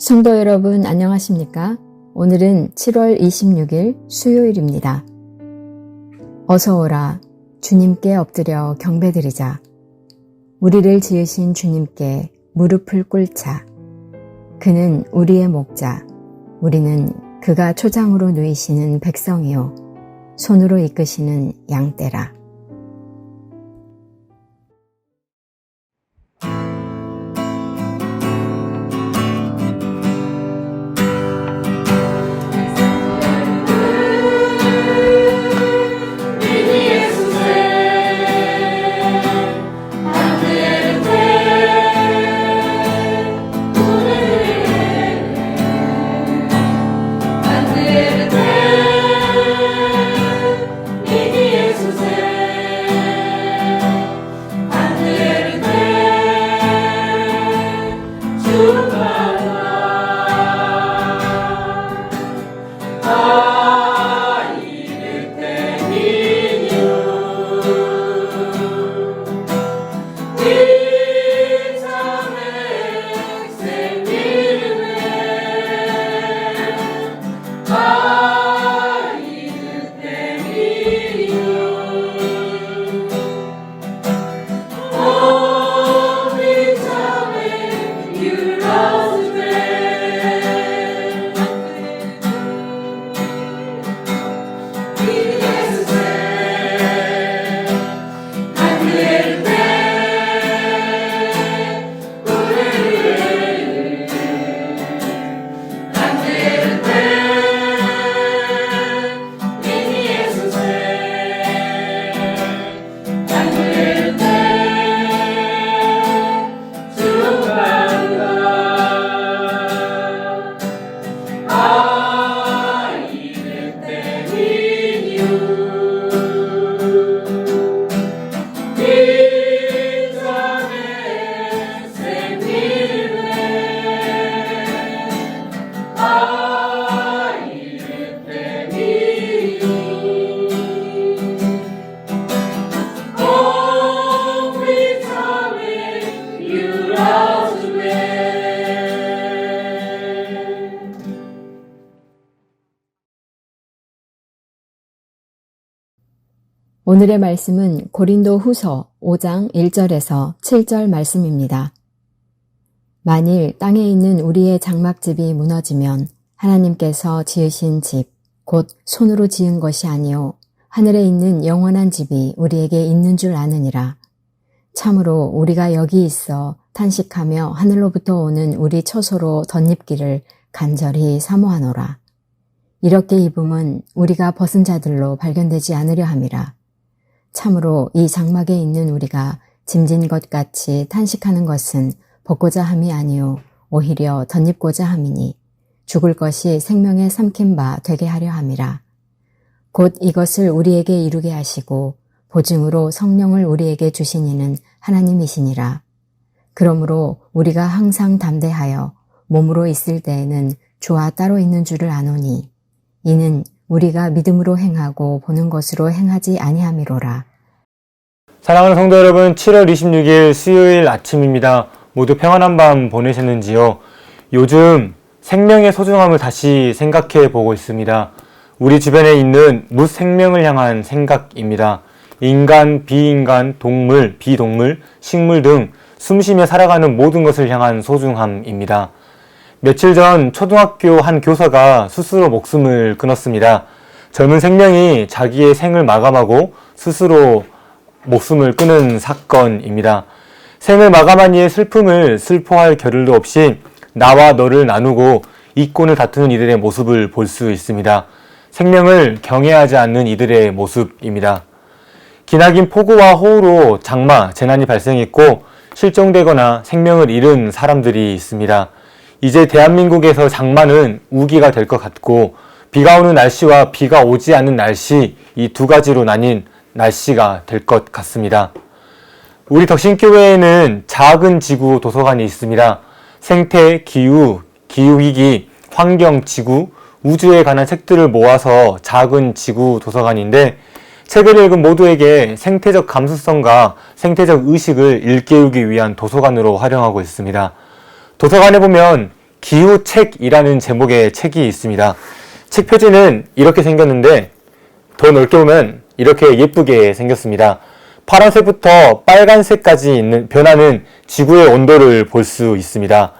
성도 여러분 안녕하십니까? 오늘은 7월 26일 수요일입니다. 어서 오라 주님께 엎드려 경배드리자. 우리를 지으신 주님께 무릎을 꿇자. 그는 우리의 목자, 우리는 그가 초장으로 누이시는 백성이요 손으로 이끄시는 양떼라. 오늘의 말씀은 고린도 후서 5장 1절에서 7절 말씀입니다. 만일 땅에 있는 우리의 장막집이 무너지면 하나님께서 지으신 집, 곧 손으로 지은 것이 아니요 하늘에 있는 영원한 집이 우리에게 있는 줄 아느니라. 참으로 우리가 여기 있어 탄식하며 하늘로부터 오는 우리 처소로 덧입기를 간절히 사모하노라. 이렇게 입음은 우리가 벗은 자들로 발견되지 않으려 함이라. 참으로 이 장막에 있는 우리가 짐진 것 같이 탄식하는 것은 벗고자 함이 아니요 오히려 덧입고자 함이니 죽을 것이 생명에 삼킨 바 되게 하려 함이라. 곧 이것을 우리에게 이루게 하시고 보증으로 성령을 우리에게 주신 이는 하나님이시니라. 그러므로 우리가 항상 담대하여 몸으로 있을 때에는 주와 따로 있는 줄을 아노니 이는 우리가 믿음으로 행하고 보는 것으로 행하지 아니함이로라. 사랑하는 성도 여러분, 7월 26일 수요일 아침입니다. 모두 평안한 밤 보내셨는지요? 요즘 생명의 소중함을 다시 생각해 보고 있습니다. 우리 주변에 있는 무생명을 향한 생각입니다. 인간, 비인간, 동물, 비동물, 식물 등 숨쉬며 살아가는 모든 것을 향한 소중함입니다. 며칠 전 초등학교 한 교사가 스스로 목숨을 끊었습니다. 젊은 생명이 자기의 생을 마감하고 스스로 목숨을 끊은 사건입니다. 생을 마감한 이의 슬픔을 슬퍼할 겨를도 없이 나와 너를 나누고 이권을 다투는 이들의 모습을 볼 수 있습니다. 생명을 경외하지 않는 이들의 모습입니다. 기나긴 폭우와 호우로 장마, 재난이 발생했고 실종되거나 생명을 잃은 사람들이 있습니다. 이제 대한민국에서 장마는 우기가 될 것 같고 비가 오는 날씨와 비가 오지 않는 날씨, 이 두 가지로 나뉜 날씨가 될 것 같습니다. 우리 덕신교회에는 작은 지구 도서관이 있습니다. 생태, 기후, 기후위기, 환경, 지구, 우주에 관한 책들을 모아서 작은 지구 도서관인데 책을 읽은 모두에게 생태적 감수성과 생태적 의식을 일깨우기 위한 도서관으로 활용하고 있습니다. 도서관에 보면 기후책이라는 제목의 책이 있습니다. 책 표지는 이렇게 생겼는데 더 넓게 보면 이렇게 예쁘게 생겼습니다. 파란색부터 빨간색까지 변하는 지구의 온도를 볼 수 있습니다.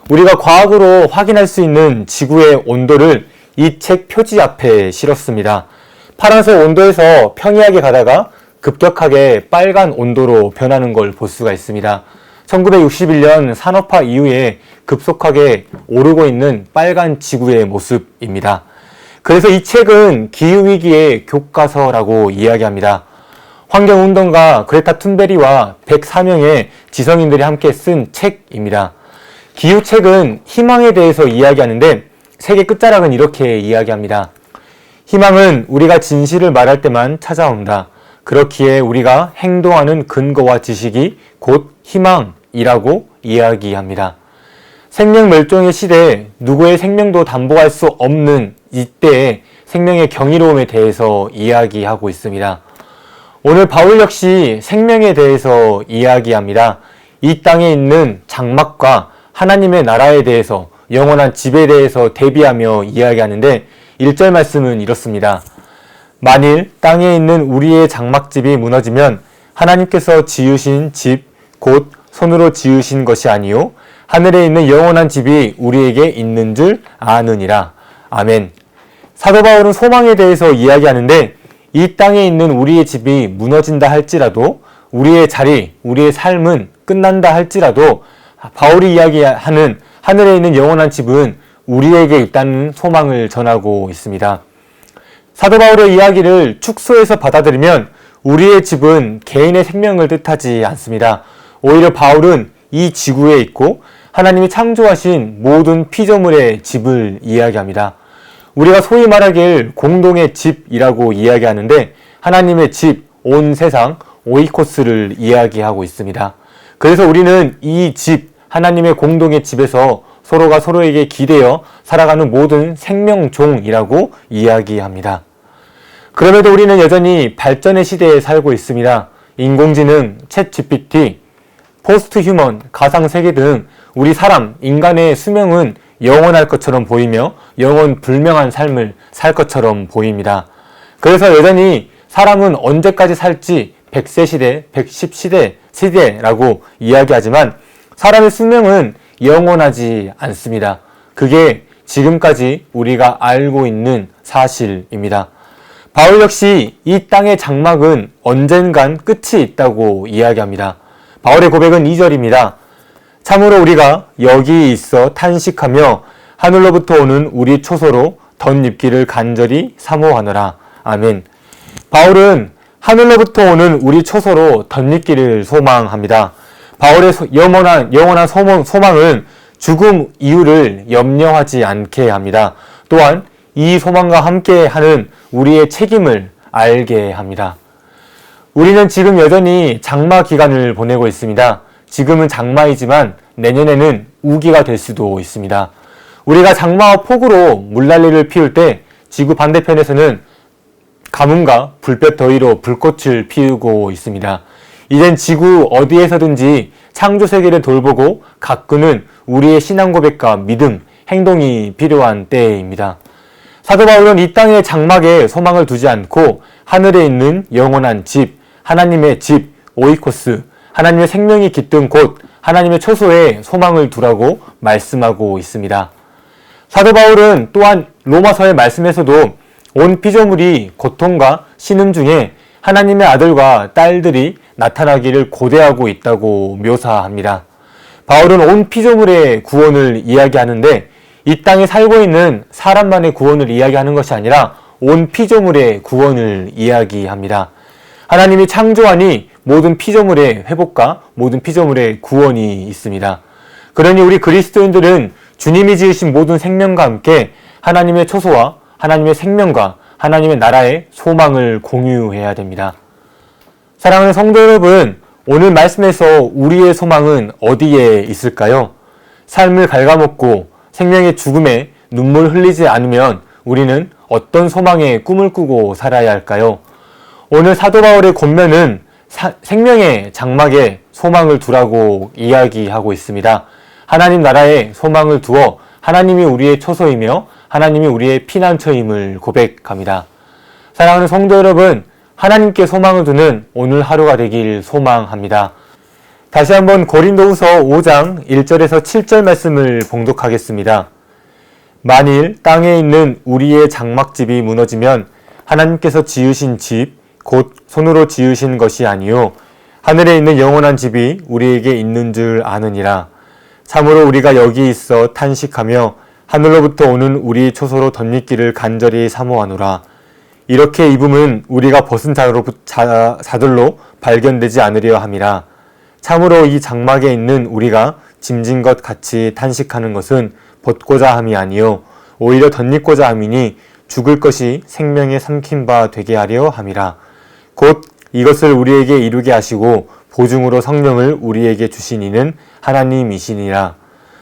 우리가 과학으로 확인할 수 있는 지구의 온도를 이 책 표지 앞에 실었습니다. 파란색 온도에서 평이하게 가다가 급격하게 빨간 온도로 변하는 걸 볼 수가 있습니다. 1961년 산업화 이후에 급속하게 오르고 있는 빨간 지구의 모습입니다. 그래서 이 책은 기후위기의 교과서라고 이야기합니다. 환경운동가 그레타 툰베리와 104명의 지성인들이 함께 쓴 책입니다. 기후책은 희망에 대해서 이야기하는데 책의 끝자락은 이렇게 이야기합니다. 희망은 우리가 진실을 말할 때만 찾아온다. 그렇기에 우리가 행동하는 근거와 지식이 곧 희망이라고 이야기합니다. 생명 멸종의 시대에 누구의 생명도 담보할 수 없는 이때의 생명의 경이로움에 대해서 이야기하고 있습니다. 오늘 바울 역시 생명에 대해서 이야기합니다. 이 땅에 있는 장막과 하나님의 나라에 대해서 영원한 집에 대해서 대비하며 이야기하는데 1절 말씀은 이렇습니다. 만일 땅에 있는 우리의 장막집이 무너지면 하나님께서 지으신 집 곧 손으로 지으신 것이 아니요 하늘에 있는 영원한 집이 우리에게 있는 줄 아느니라. 아멘. 사도 바울은 소망에 대해서 이야기하는데 이 땅에 있는 우리의 집이 무너진다 할지라도 우리의 자리, 우리의 삶은 끝난다 할지라도 바울이 이야기하는 하늘에 있는 영원한 집은 우리에게 있다는 소망을 전하고 있습니다. 사도 바울의 이야기를 축소해서 받아들이면 우리의 집은 개인의 생명을 뜻하지 않습니다. 오히려 바울은 이 지구에 있고 하나님이 창조하신 모든 피조물의 집을 이야기합니다. 우리가 소위 말하길 공동의 집이라고 이야기하는데 하나님의 집, 온 세상, 오이코스를 이야기하고 있습니다. 그래서 우리는 이 집, 하나님의 공동의 집에서 서로가 서로에게 기대어 살아가는 모든 생명종이라고 이야기합니다. 그럼에도 우리는 여전히 발전의 시대에 살고 있습니다. 인공지능, 챗 GPT, 포스트 휴먼, 가상세계 등 우리 사람, 인간의 수명은 영원할 것처럼 보이며 영원 불명한 삶을 살 것처럼 보입니다. 그래서 여전히 사람은 언제까지 살지 100세 시대, 110시대, 세대라고 이야기하지만 사람의 수명은 영원하지 않습니다. 그게 지금까지 우리가 알고 있는 사실입니다. 바울 역시 이 땅의 장막은 언젠간 끝이 있다고 이야기합니다. 바울의 고백은 2절입니다. 참으로 우리가 여기 있어 탄식하며 하늘로부터 오는 우리 초소로 덧입기를 간절히 사모하노라. 아멘. 바울은 하늘로부터 오는 우리 초소로 덧입기를 소망합니다. 바울의 영원한 소망은 죽음 이후를 염려하지 않게 합니다. 또한 이 소망과 함께하는 우리의 책임을 알게 합니다. 우리는 지금 여전히 장마 기간을 보내고 있습니다. 지금은 장마이지만 내년에는 우기가 될 수도 있습니다. 우리가 장마와 폭우로 물난리를 피울 때 지구 반대편에서는 가뭄과 불볕 더위로 불꽃을 피우고 있습니다. 이젠 지구 어디에서든지 창조 세계를 돌보고 가꾸는 우리의 신앙 고백과 믿음, 행동이 필요한 때입니다. 사도 바울은 이 땅의 장막에 소망을 두지 않고 하늘에 있는 영원한 집, 하나님의 집, 오이코스, 하나님의 생명이 깃든 곳, 하나님의 초소에 소망을 두라고 말씀하고 있습니다. 사도 바울은 또한 로마서의 말씀에서도 온 피조물이 고통과 신음 중에 하나님의 아들과 딸들이 나타나기를 고대하고 있다고 묘사합니다. 바울은 온 피조물의 구원을 이야기하는데 이 땅에 살고 있는 사람만의 구원을 이야기하는 것이 아니라 온 피조물의 구원을 이야기합니다. 하나님이 창조하니 모든 피조물의 회복과 모든 피조물의 구원이 있습니다. 그러니 우리 그리스도인들은 주님이 지으신 모든 생명과 함께 하나님의 초소와 하나님의 생명과 하나님의 나라의 소망을 공유해야 됩니다. 사랑하는 성도 여러분, 오늘 말씀에서 우리의 소망은 어디에 있을까요? 삶을 갉아먹고 생명의 죽음에 눈물 흘리지 않으면 우리는 어떤 소망의 꿈을 꾸고 살아야 할까요? 오늘 사도 바울의 권면은 생명의 장막에 소망을 두라고 이야기하고 있습니다. 하나님 나라에 소망을 두어 하나님이 우리의 초소이며 하나님이 우리의 피난처임을 고백합니다. 사랑하는 성도 여러분, 하나님께 소망을 두는 오늘 하루가 되길 소망합니다. 다시 한번 고린도후서 5장 1절에서 7절 말씀을 봉독하겠습니다. 만일 땅에 있는 우리의 장막집이 무너지면 하나님께서 지으신 집, 곧 손으로 지으신 것이 아니요 하늘에 있는 영원한 집이 우리에게 있는 줄 아느니라. 참으로 우리가 여기 있어 탄식하며 하늘로부터 오는 우리 초소로 덧입기를 간절히 사모하노라. 이렇게 입음은 우리가 벗은 자들로 발견되지 않으려 함이라. 참으로 이 장막에 있는 우리가 짐진 것 같이 탄식하는 것은 벗고자 함이 아니요 오히려 덧입고자 함이니 죽을 것이 생명에 삼킨 바 되게 하려 함이라. 곧 이것을 우리에게 이루게 하시고 보증으로 성령을 우리에게 주신 이는 하나님이시니라.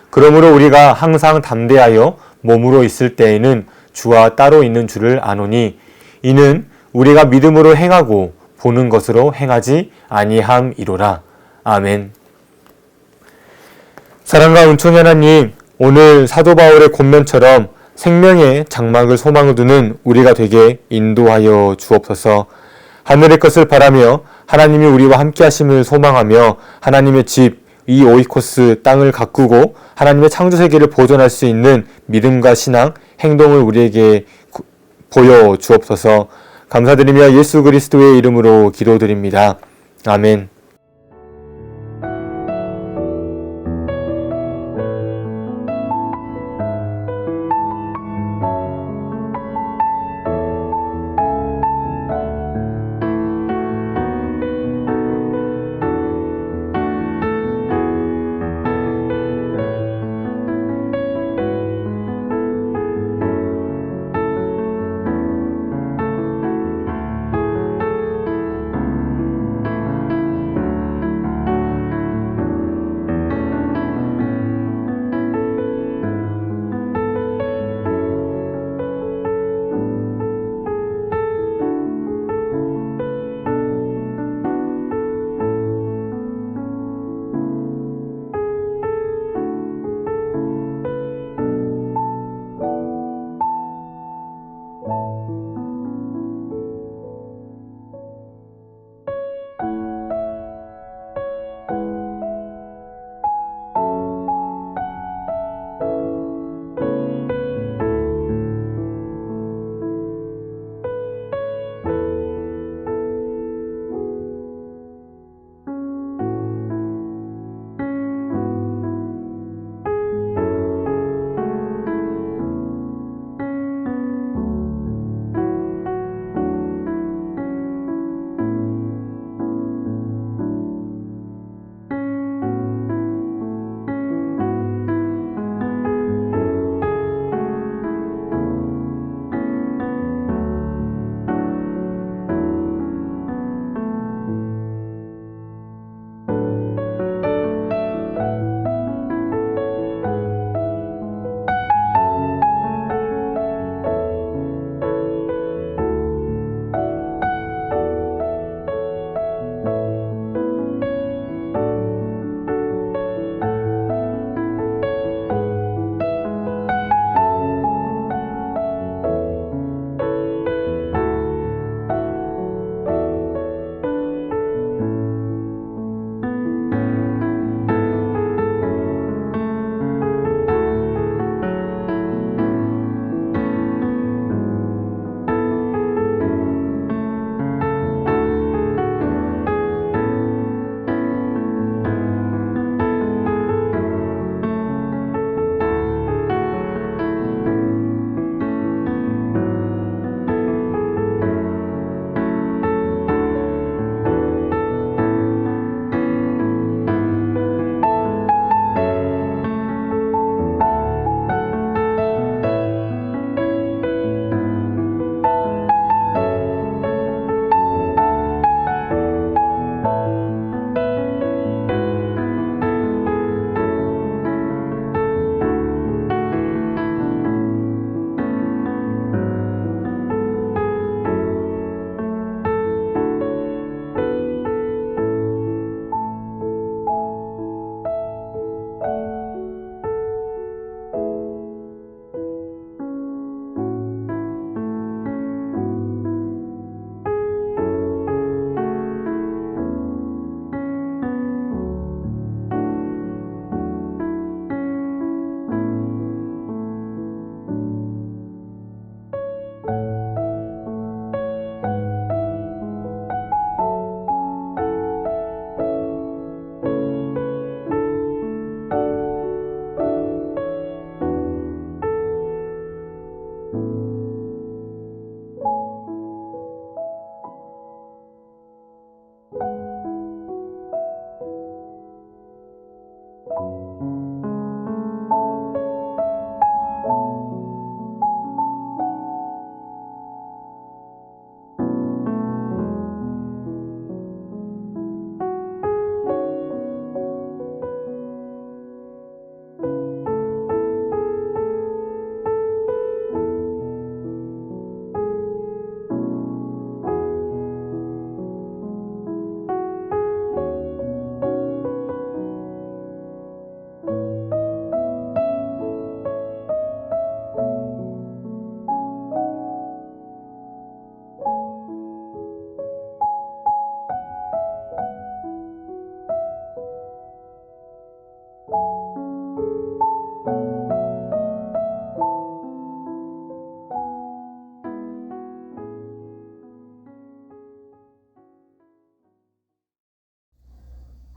그러므로 우리가 항상 담대하여 몸으로 있을 때에는 주와 따로 있는 줄을 아노니 이는 우리가 믿음으로 행하고 보는 것으로 행하지 아니함이로라. 아멘. 사랑과 은총의 하나님, 오늘 사도 바울의 권면처럼 생명의 장막을 소망을 두는 우리가 되게 인도하여 주옵소서. 하늘의 것을 바라며 하나님이 우리와 함께 하심을 소망하며 하나님의 집, 이 오이코스 땅을 가꾸고 하나님의 창조세계를 보존할 수 있는 믿음과 신앙, 행동을 우리에게 보여 주옵소서. 감사드리며 예수 그리스도의 이름으로 기도드립니다. 아멘.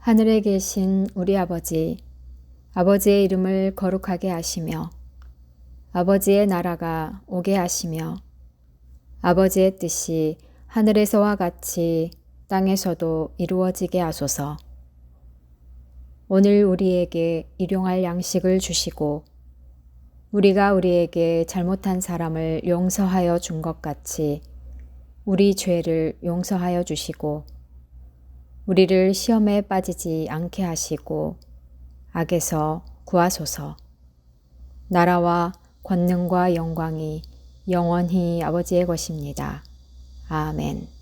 하늘에 계신 우리 아버지, 아버지의 이름을 거룩하게 하시며 아버지의 나라가 오게 하시며 아버지의 뜻이 하늘에서와 같이 땅에서도 이루어지게 하소서. 오늘 우리에게 일용할 양식을 주시고 우리가 우리에게 잘못한 사람을 용서하여 준 것 같이 우리 죄를 용서하여 주시고 우리를 시험에 빠지지 않게 하시고 악에서 구하소서. 나라와 권능과 영광이 영원히 아버지의 것입니다. 아멘.